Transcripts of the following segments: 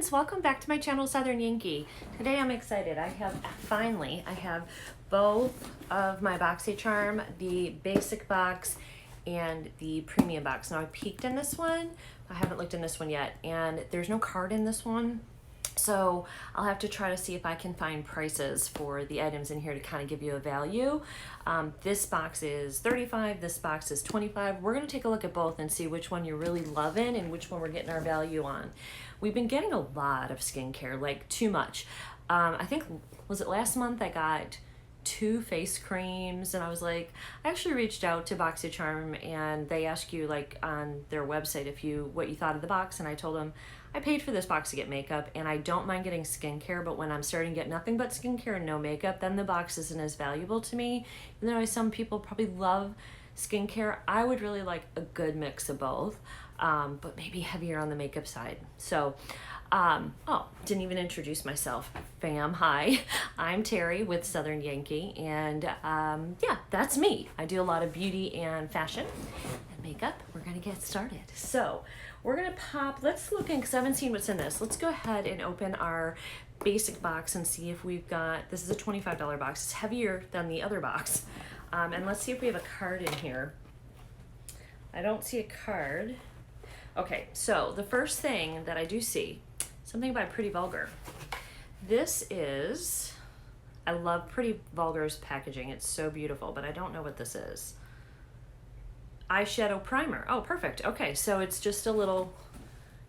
friends, welcome back to my channel, Southern Yankee. Today I'm excited. I have both of my Boxycharm, the basic box and the premium box. Now I peeked in this one, I haven't looked in this one yet, and there's no card in this one. So I'll have to try to see if I can find prices for the items in here to kind of give you a value. This box is $35, this box is $25. We're gonna take a look at both and see which one you're really loving and which one we're getting our value on. We've been getting a lot of skincare, like too much. I think, was it last month I got 2 face creams, and I was like, I actually reached out to Boxycharm and they ask you like on their website what you thought of the box, and I told them I paid for this box to get makeup and I don't mind getting skincare, but when I'm starting to get nothing but skincare and no makeup, then the box isn't as valuable to me. Even though some people probably love skincare, I would really like a good mix of both, but maybe heavier on the makeup side. So oh, didn't even introduce myself. Fam, hi, I'm Terri with Southern Yankee, and yeah, that's me. I do a lot of beauty and fashion and makeup. We're gonna get started. So we're gonna pop, let's look in, because I haven't seen what's in this. Let's go ahead and open our basic box and see if we've got, this is a $25 box. It's heavier than the other box. And let's see if we have a card in here. I don't see a card. Okay, so the first thing that I do see, something by Pretty Vulgar. This is, I love Pretty Vulgar's packaging. It's so beautiful, but I don't know what this is. Eyeshadow primer. Oh, perfect. Okay, so it's just a little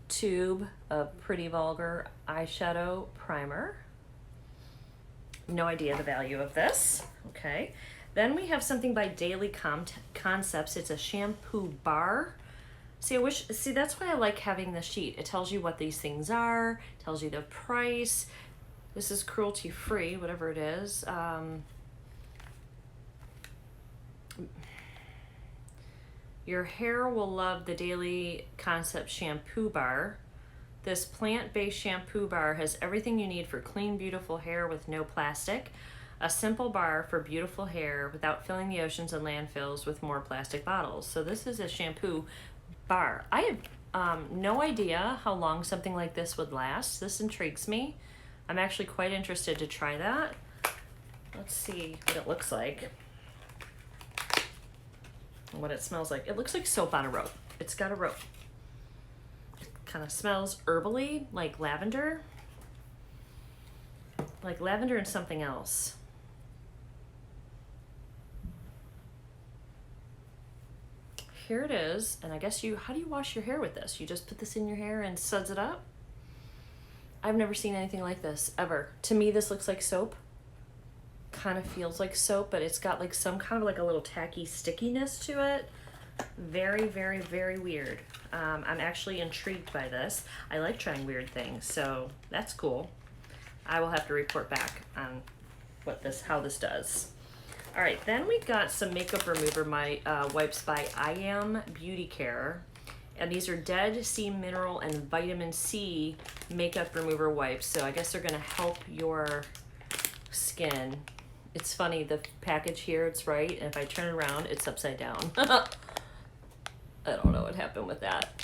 tube of Pretty Vulgar eyeshadow primer. No idea the value of this. Okay. Then we have something by Daily Concepts. It's a shampoo bar. See, that's why I like having the sheet. It tells you what these things are, tells you the price. This is cruelty free, whatever it is. Your hair will love the Daily Concept shampoo bar. This plant-based shampoo bar has everything you need for clean, beautiful hair with no plastic. A simple bar for beautiful hair without filling the oceans and landfills with more plastic bottles. So this is a shampoo bar. I have no idea how long something like this would last. This intrigues me. I'm actually quite interested to try that. Let's see what it looks like. And what it smells like. It looks like soap on a rope. It's got a rope. It kind of smells herbally, like lavender. Like lavender and something else. Here it is, and I guess how do you wash your hair with this? You just put this in your hair and suds it up? I've never seen anything like this, ever. To me, this looks like soap. Kind of feels like soap, but it's got like some kind of like a little tacky stickiness to it. Very, very, very weird. I'm actually intrigued by this. I like trying weird things, so that's cool. I will have to report back on how this does. All right, then we got some makeup remover wipes by I Am Beauty Care. And these are Dead Sea Mineral and Vitamin C makeup remover wipes. So I guess they're gonna help your skin. It's funny, the package here, it's right, and if I turn it around, it's upside down. I don't know what happened with that.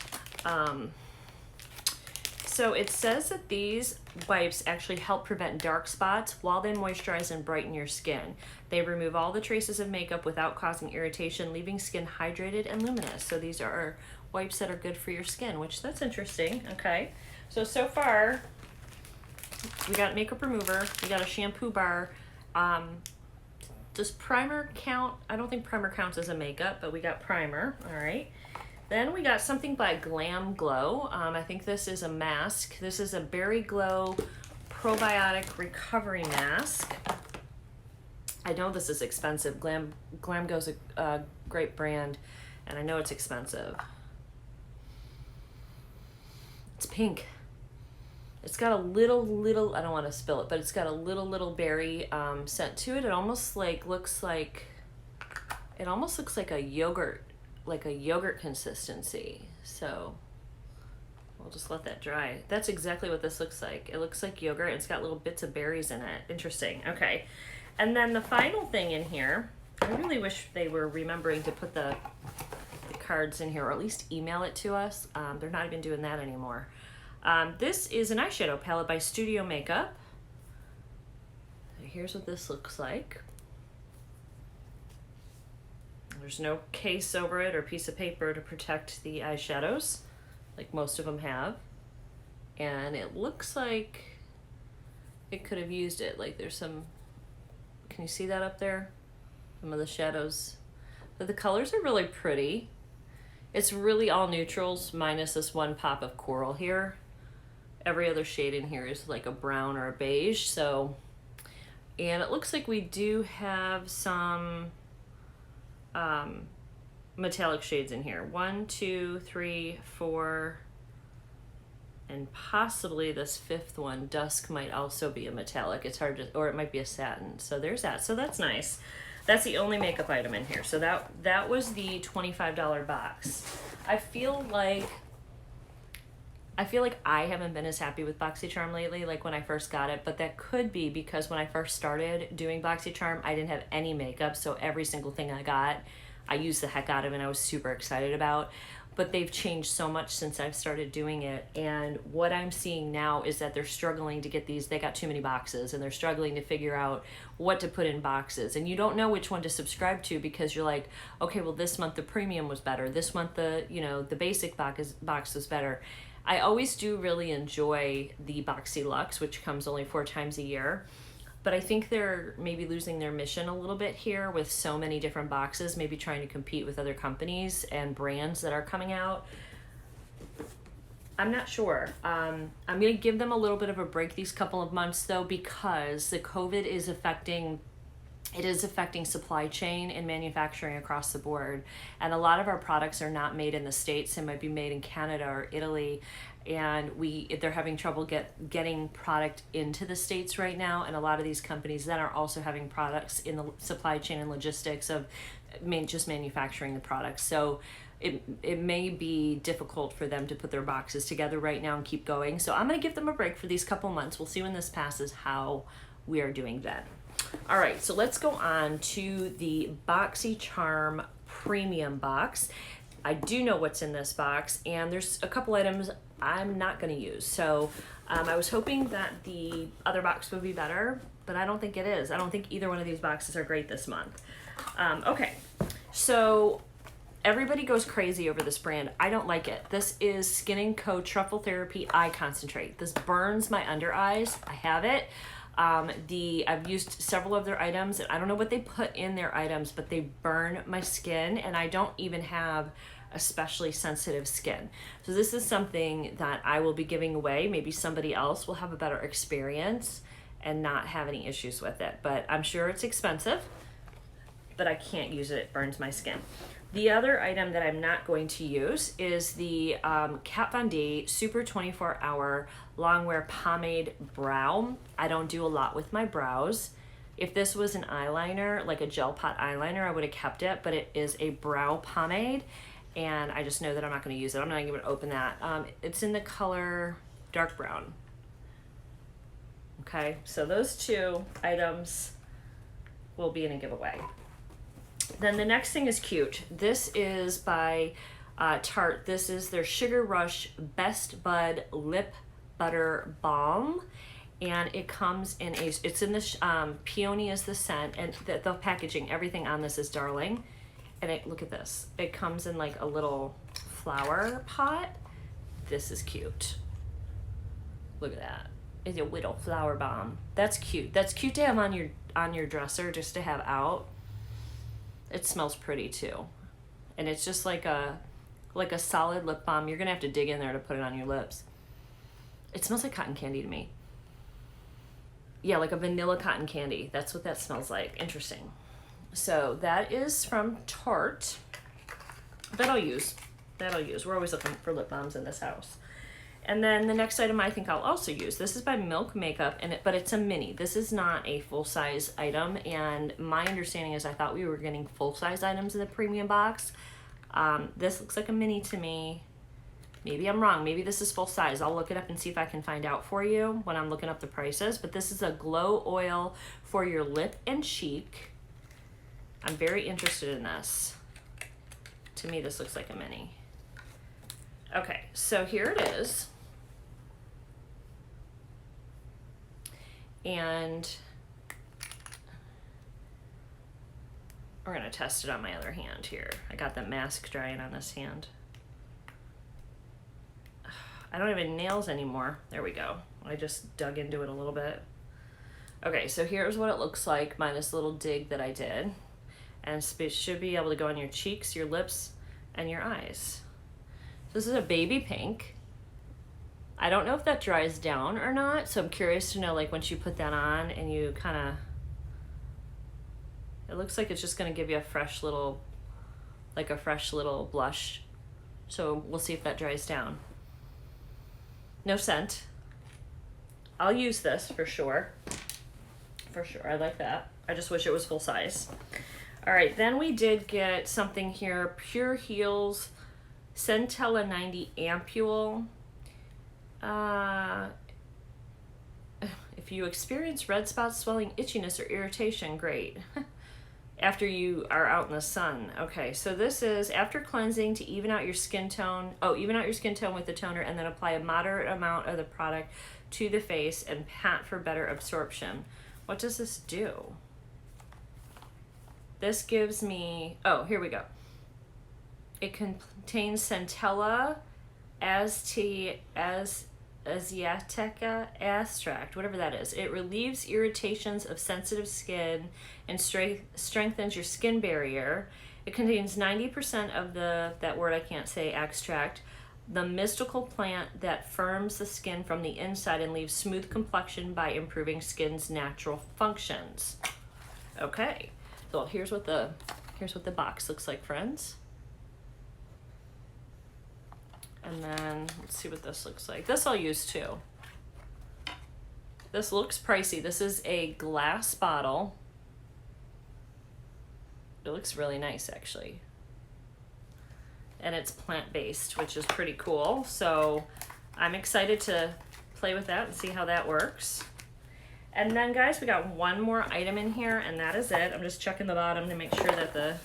So it says that these wipes actually help prevent dark spots while they moisturize and brighten your skin. They remove all the traces of makeup without causing irritation, leaving skin hydrated and luminous. So these are wipes that are good for your skin, which that's interesting. Okay, so far we got makeup remover, we got a shampoo bar. Does primer count? I don't think primer counts as a makeup, but we got primer. All right. Then we got something by Glam Glow. I think this is a mask. This is a Berry Glow Probiotic Recovery Mask. I know this is expensive. Glam Glow's a great brand, and I know it's expensive. It's pink. It's got a little, I don't want to spill it, but it's got a little berry scent to it. It almost looks like a yogurt. Like a yogurt consistency. So we'll just let that dry. That's exactly what this looks like. It looks like yogurt. It's got little bits of berries in it. Interesting. Okay. And then the final thing in here, I really wish they were remembering to put the cards in here, or at least email it to us. They're not even doing that anymore. This is an eyeshadow palette by Studio Makeup. Here's what this looks like. There's no case over it or piece of paper to protect the eyeshadows, like most of them have. And it looks like it could have used it. Like there's some, can you see that up there? Some of the shadows. But the colors are really pretty. It's really all neutrals minus this one pop of coral here. Every other shade in here is like a brown or a beige. So, and it looks like we do have some metallic shades in here. 1, 2, 3, 4, and possibly this fifth one, Dusk, might also be a metallic. It's hard to, or it might be a satin. So there's that. So that's nice. That's the only makeup item in here. So that was the $25 box. I feel like I haven't been as happy with Boxycharm lately, like when I first got it, but that could be because when I first started doing Boxycharm, I didn't have any makeup, so every single thing I got, I used the heck out of and I was super excited about. But they've changed so much since I've started doing it, and what I'm seeing now is that they're struggling to get these, they got too many boxes, and they're struggling to figure out what to put in boxes, and you don't know which one to subscribe to because you're like, okay, well this month the premium was better, this month the, you know, the basic box was better. I always do really enjoy the Boxy Luxe, which comes only 4 times a year. But I think they're maybe losing their mission a little bit here with so many different boxes, maybe trying to compete with other companies and brands that are coming out. I'm not sure. I'm going to give them a little bit of a break these couple of months, though, because the COVID is affecting supply chain and manufacturing across the board. And a lot of our products are not made in the States. They might be made in Canada or Italy. And they're having trouble getting product into the States right now. And a lot of these companies then are also having products in the supply chain and logistics of just manufacturing the products. So it may be difficult for them to put their boxes together right now and keep going. So I'm going to give them a break for these couple months. We'll see when this passes how we are doing then. All right, so let's go on to the Boxycharm Premium Box. I do know what's in this box, and there's a couple items I'm not going to use. So I was hoping that the other box would be better, but I don't think it is. I don't think either one of these boxes are great this month. Okay, so everybody goes crazy over this brand. I don't like it. This is Skin & Co. Truffle Therapy Eye Concentrate. This burns my under eyes. I have it. I've used several of their items, and I don't know what they put in their items, but they burn my skin, and I don't even have especially sensitive skin. So this is something that I will be giving away. Maybe somebody else will have a better experience and not have any issues with it, but I'm sure it's expensive, but I can't use it. It burns my skin. The other item that I'm not going to use is the Kat Von D Super 24-Hour Longwear Pomade Brow. I don't do a lot with my brows. If this was an eyeliner, like a gel pot eyeliner, I would have kept it, but it is a brow pomade, and I just know that I'm not going to use it. I'm not even going to open that. It's in the color dark brown. Okay, so those 2 items will be in a giveaway. Then the next thing is cute. This is by Tarte. This is their Sugar Rush Best Bud Lip Butter Balm, and it comes in it's in this peony is the scent, and the packaging, everything on this is darling. And look at this. It comes in like a little flower pot. This is cute. Look at that. It's a little flower balm. That's cute. That's cute to have on your dresser, just to have out. It smells pretty too. And it's just like a solid lip balm. You're gonna have to dig in there to put it on your lips. It smells like cotton candy to me. Yeah, like a vanilla cotton candy. That's what that smells like. Interesting. So that is from Tarte. That'll use. We're always looking for lip balms in this house. And then the next item I think I'll also use. This is by Milk Makeup, but it's a mini. This is not a full-size item, and my understanding is I thought we were getting full-size items in the premium box. This looks like a mini to me. Maybe I'm wrong. Maybe this is full-size. I'll look it up and see if I can find out for you when I'm looking up the prices. But this is a glow oil for your lip and cheek. I'm very interested in this. To me, this looks like a mini. Okay, so here it is. And we're gonna test it on my other hand here. I got the mask drying on this hand. I don't have any nails anymore. There we go. I just dug into it a little bit. Okay, so here's what it looks like minus a little dig that I did. And it should be able to go on your cheeks, your lips, and your eyes. This is a baby pink. I don't know if that dries down or not, so I'm curious to know, like, once you put that on and you kind of, it looks like it's just going to give you a fresh little blush. So we'll see if that dries down. No scent. I'll use this for sure. For sure, I like that. I just wish it was full size. All right, then we did get something here, Pure Heals Centella 90 Ampule. If you experience red spots, swelling, itchiness, or irritation, great. After you are out in the sun. Okay, so this is after cleansing to even out your skin tone. Oh, even out your skin tone with the toner, and then apply a moderate amount of the product to the face and pat for better absorption. What does this do? This gives me, oh, here we go. It contains Centella Asiatica extract, whatever that is. It relieves irritations of sensitive skin and strengthens your skin barrier. It contains 90% of that word I can't say, extract, the mystical plant that firms the skin from the inside and leaves smooth complexion by improving skin's natural functions. Okay, so here's what the box looks like, friends. And then let's see what this looks like. This I'll use too. This looks pricey. This is a glass bottle. It looks really nice actually. And it's plant-based, which is pretty cool. So I'm excited to play with that and see how that works. And then guys, we got one more item in here and that is it. I'm just checking the bottom to make sure that the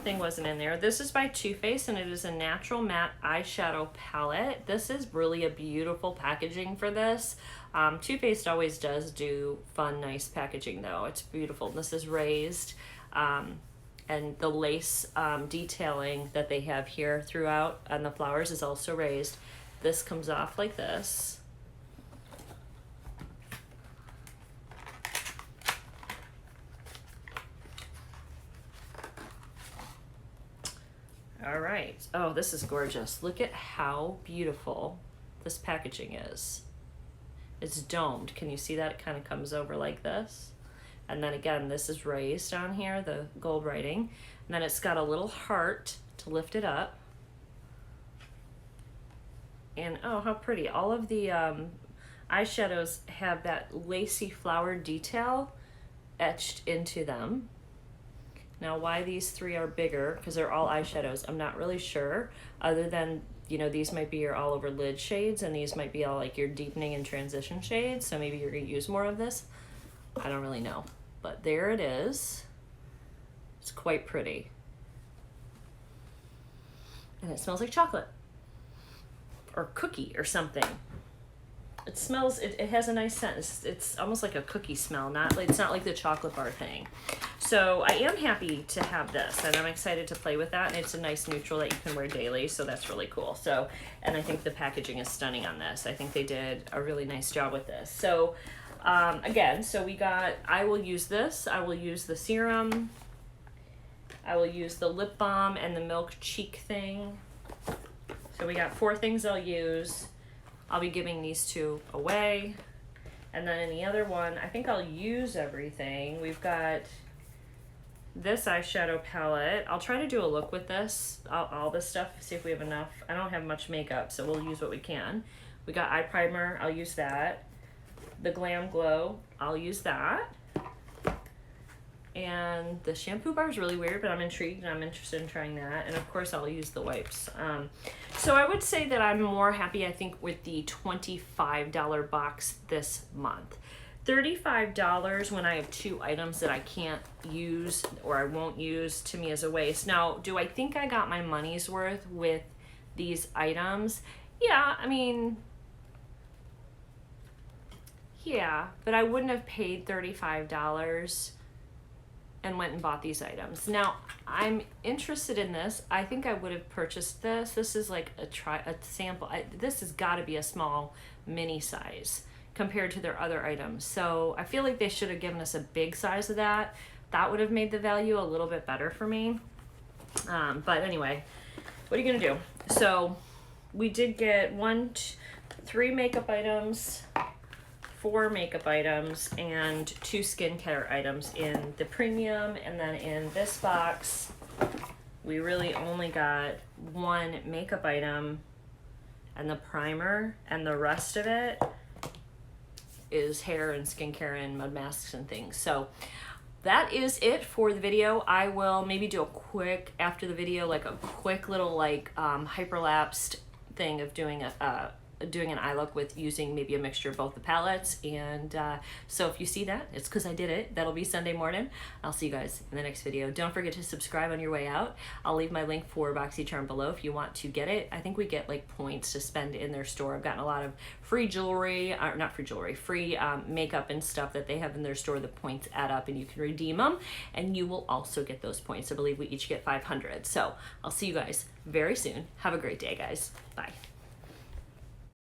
thing wasn't in there. This is by Too Faced and it is a natural matte eyeshadow palette. This is really a beautiful packaging for this. Too Faced always does do fun, nice packaging though. It's beautiful. This is raised and the lace detailing that they have here throughout on the flowers is also raised. This comes off like this. All right. Oh, this is gorgeous. Look at how beautiful this packaging is. It's domed. Can you see that? It kind of comes over like this. And then again, this is raised on here, the gold writing. And then it's got a little heart to lift it up. And oh, how pretty. All of the eyeshadows have that lacy flower detail etched into them. Now, why these three are bigger, because they're all eyeshadows, I'm not really sure, other than, you know, these might be your all over lid shades, and these might be all like your deepening and transition shades, so maybe you're going to use more of this. I don't really know, but there it is. It's quite pretty. And it smells like chocolate, or cookie, or something. It smells, it has a nice scent. It's almost like a cookie smell, it's not like the chocolate bar thing. So I am happy to have this, and I'm excited to play with that, and it's a nice neutral that you can wear daily, so that's really cool. So, and I think the packaging is stunning on this. I think they did a really nice job with this. So again, so we got, I will use this, I will use the serum, I will use the lip balm and the milk cheek thing. So we got 4 things I'll use. I'll be giving these 2 away. And then in the other one, I think I'll use everything. We've got this eyeshadow palette. I'll try to do a look with this, all this stuff, see if we have enough. I don't have much makeup, so we'll use what we can. We got eye primer, I'll use that. The Glam Glow, I'll use that. And the shampoo bar is really weird, but I'm intrigued and I'm interested in trying that. And of course I'll use the wipes. So I would say that I'm more happy, I think, with the $25 box this month. $35 when I have 2 items that I can't use or I won't use, to me is a waste. Now, do I think I got my money's worth with these items? Yeah, I mean, Yeah, but I wouldn't have paid $35 and went and bought these items. Now, I'm interested in this. I think I would have purchased this. This is like a sample. This has got to be a small mini size compared to their other items. So I feel like they should have given us a big size of that. That would have made the value a little bit better for me. But anyway, what are you gonna do? So we did get 3 makeup items, 4 makeup items, and 2 skincare items in the premium. And then in this box, we really only got 1 makeup item and the primer, and the rest of it is hair and skincare and mud masks and things. So that is it for the video. I will maybe do a quick, after the video, like a quick little like hyperlapsed thing of doing an eye look with using maybe a mixture of both the palettes. And so if you see that, it's because I did it. That'll be Sunday morning. I'll see you guys in the next video. Don't forget to subscribe on your way out. I'll leave my link for Boxycharm below if you want to get it. I think we get like points to spend in their store. I've gotten a lot of free jewelry, or not free jewelry, free makeup and stuff that they have in their store. The points add up and you can redeem them, and you will also get those points. I believe we each get 500. So I'll see you guys very soon. Have a great day, guys. Bye.